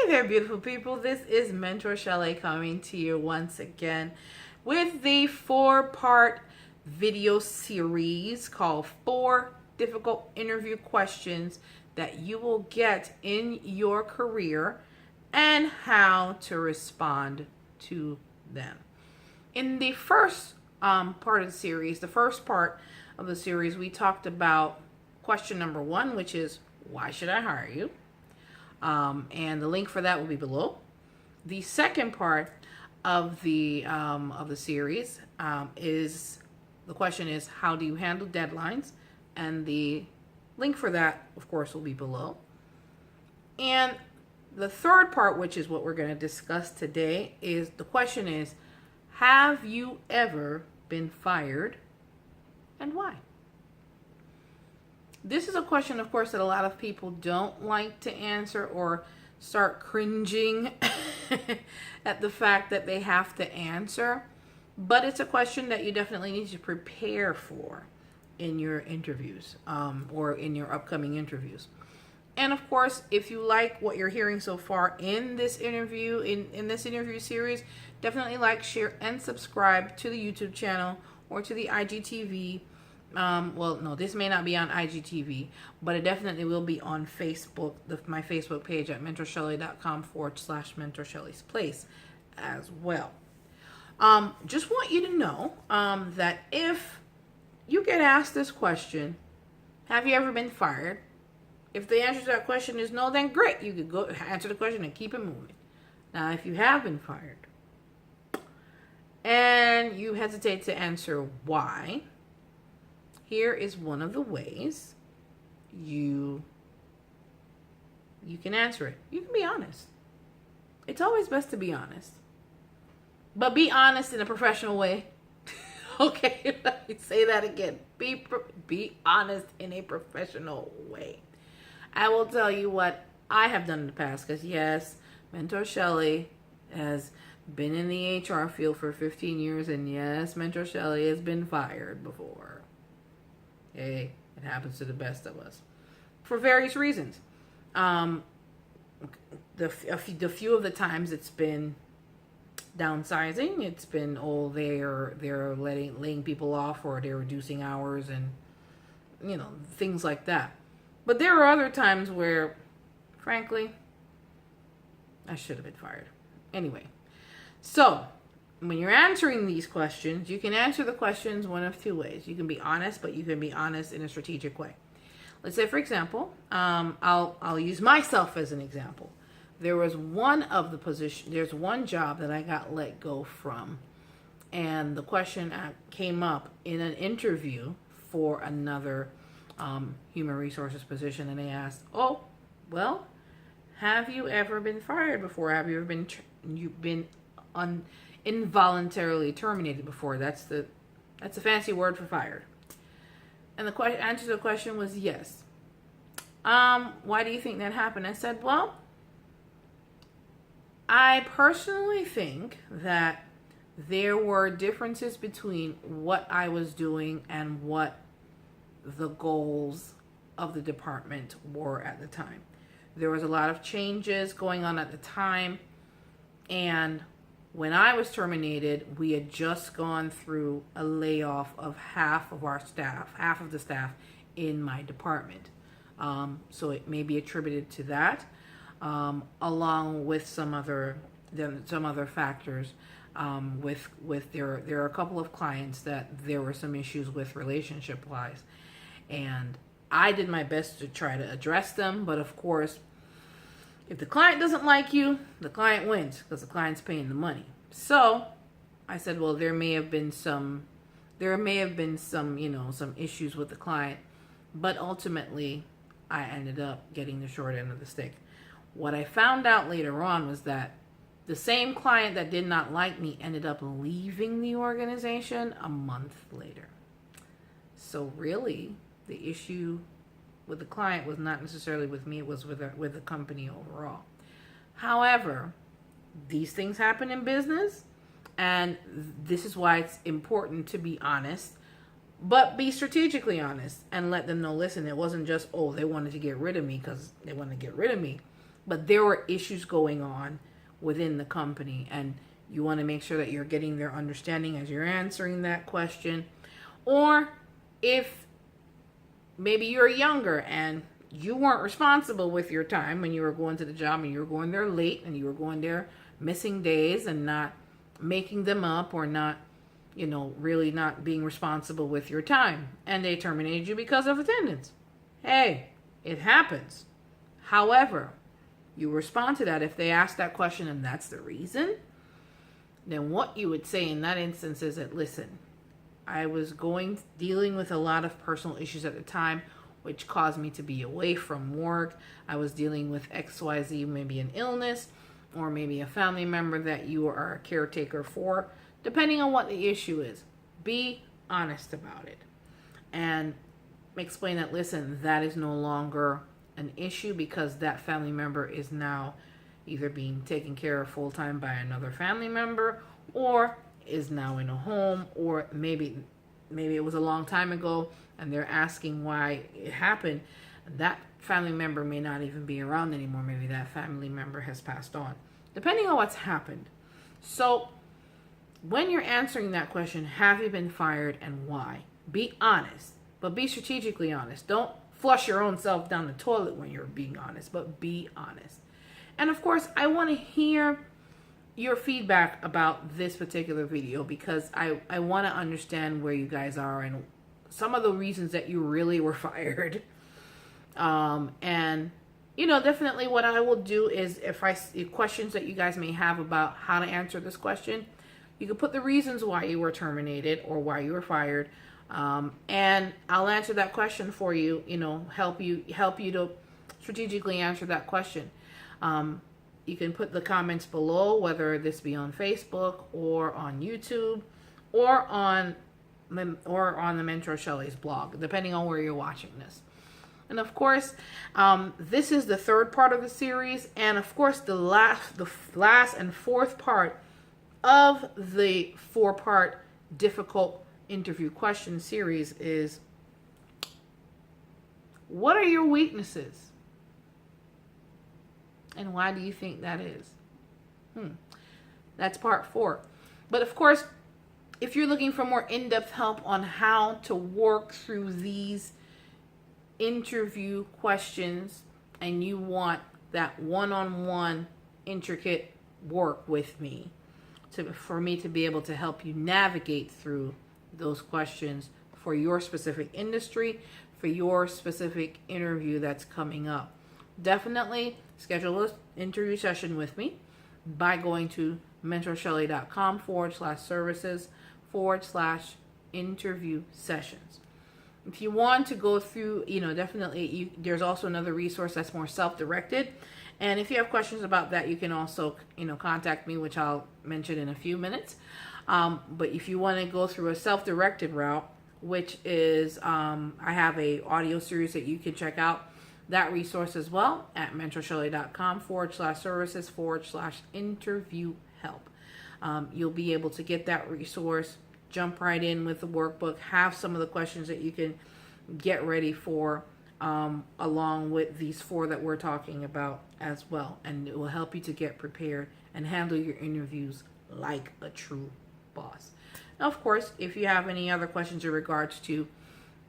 there, beautiful people. This is Mentor Shelley coming to you once again with the 4-part video series called 4 Difficult Interview Questions that you will get in your career and how to respond to them. In the first part of the series, we talked about question number 1, which is, why should I hire you? And the link for that will be below. The second part of the series is the question is, how do you handle deadlines? And the link for that, of course, will be below. And the third part, which is what we're going to discuss today, is the question is, have you ever been fired and why? This is a question, of course, that a lot of people don't like to answer or start cringing at the fact that they have to answer. But it's a question that you definitely need to prepare for in your interviews or in your upcoming interviews. And of course, if you like what you're hearing so far in this interview, in this interview series, definitely like, share, and subscribe to the YouTube channel or to the IGTV. Well, no, this may not be on IGTV, but it definitely will be on Facebook, my Facebook page at mentorshelley.com/mentorshelley's place as well. Just want you to know that if you get asked this question, have you ever been fired? If the answer to that question is no, then great. You could go answer the question and keep it moving. Now, if you have been fired and you hesitate to answer why, here is one of the ways you can answer it. You can be honest. It's always best to be honest. But be honest in a professional way. Okay, let me say that again. Be honest in a professional way. I will tell you what I have done in the past, because yes, Mentor Shelley has been in the HR field for 15 years, and yes, Mentor Shelley has been fired before. Hey, it happens to the best of us for various reasons. The few of the times it's been downsizing, it's been they're laying people off, or they're reducing hours, and things like that. But there are other times where, frankly, I should have been fired. Anyway, so when you're answering these questions, you can answer the questions one of 2 ways. You can be honest, but you can be honest in a strategic way. Let's say, for example, I'll use myself as an example. There's one job that I got let go from, and the question came up in an interview for another human resources position, and they asked, "Oh, well, have you ever been fired before? Have you ever been involuntarily terminated before?" That's a fancy word for fired. And the answer to the question was yes. Why do you think that happened? I said, well, I personally think that there were differences between what I was doing and what the goals of the department were at the time. There was a lot of changes going on at the time, and when I was terminated, we had just gone through a layoff of half of the staff in my department. So it may be attributed to that, along with some other factors. There are a couple of clients that there were some issues with relationship-wise, and I did my best to try to address them. But of course, if the client doesn't like you, the client wins, because the client's paying the money. So I said, well, there may have been some issues with the client, but ultimately I ended up getting the short end of the stick. What I found out later on was that the same client that did not like me ended up leaving the organization a month later. So really, the issue with the client was not necessarily with me, it was with the company overall. However, these things happen in business, and this is why it's important to be honest, but be strategically honest and let them know, listen, it wasn't just, oh, they wanted to get rid of me because they wanted to get rid of me. but there were issues going on within the company, and you want to make sure that you're getting their understanding as you're answering that question. Or if maybe you're younger and you weren't responsible with your time when you were going to the job, and you were going there late, and you were going there missing days and not making them up, or not, really not being responsible with your time, and they terminated you because of attendance. Hey, it happens. However, you respond to that. If they ask that question and that's the reason, then what you would say in that instance is that, listen, I was dealing with a lot of personal issues at the time, which caused me to be away from work. I was dealing with XYZ, maybe an illness, or maybe a family member that you are a caretaker for, depending on what the issue is. Be honest about it. And explain that, listen, that is no longer an issue because that family member is now either being taken care of full-time by another family member, or is now in a home, or maybe it was a long time ago and they're asking why it happened. That family member may not even be around anymore. Maybe that family member has passed on, depending on what's happened. So when you're answering that question, have you been fired and why? Be honest, but be strategically honest. Don't flush your own self down the toilet when you're being honest, but be honest. And of course, I want to hear your feedback about this particular video, because I want to understand where you guys are and some of the reasons that you really were fired. And definitely what I will do is, if questions that you guys may have about how to answer this question, you can put the reasons why you were terminated or why you were fired. And I'll answer that question for you, help you to strategically answer that question. You can put the comments below, whether this be on Facebook or on YouTube or on the Mentor Shelley's blog, depending on where you're watching this. And of course, this is the third part of the series, and of course the last and fourth part of the 4-part difficult interview question series is, what are your weaknesses? And why do you think that is? That's part 4. But of course, if you're looking for more in-depth help on how to work through these interview questions, and you want that one-on-one intricate work with me, for me to be able to help you navigate through those questions for your specific industry, for your specific interview that's coming up, definitely schedule an interview session with me by going to mentorshelley.com/services/interview sessions. If you want to go through, definitely there's also another resource that's more self-directed. And if you have questions about that, you can also, contact me, which I'll mention in a few minutes. But if you want to go through a self-directed route, which is, I have a audio series that you can check out that resource as well at mentorshelley.com/services/interview help. You'll be able to get that resource, jump right in with the workbook, have some of the questions that you can get ready for, along with these 4 that we're talking about as well. And it will help you to get prepared and handle your interviews like a true boss. Now, of course, if you have any other questions in regards to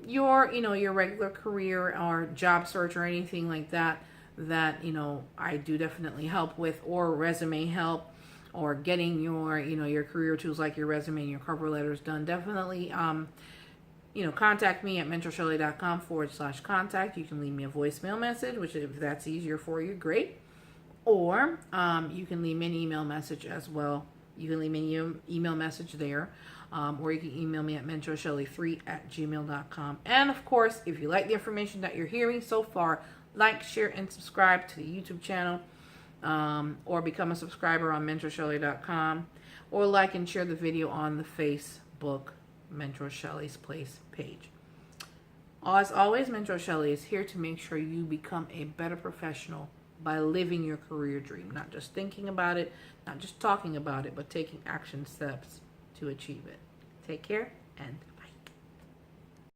your, your regular career or job search or anything like that, I do definitely help with, or resume help, or getting your, your career tools like your resume and your cover letters done, definitely, contact me at mentorshelley.com/contact. You can leave me a voicemail message, which, if that's easier for you, great. Or you can leave me an email message as well. You can leave me an email message there. Or you can email me at mentorshelley3@gmail.com. And of course, if you like the information that you're hearing so far, like, share, and subscribe to the YouTube channel, or become a subscriber on mentorshelley.com, or like and share the video on the Facebook Mentor Shelley's Place page. As always, Mentor Shelley is here to make sure you become a better professional by living your career dream, not just thinking about it, not just talking about it, but taking action steps to achieve it. Take care and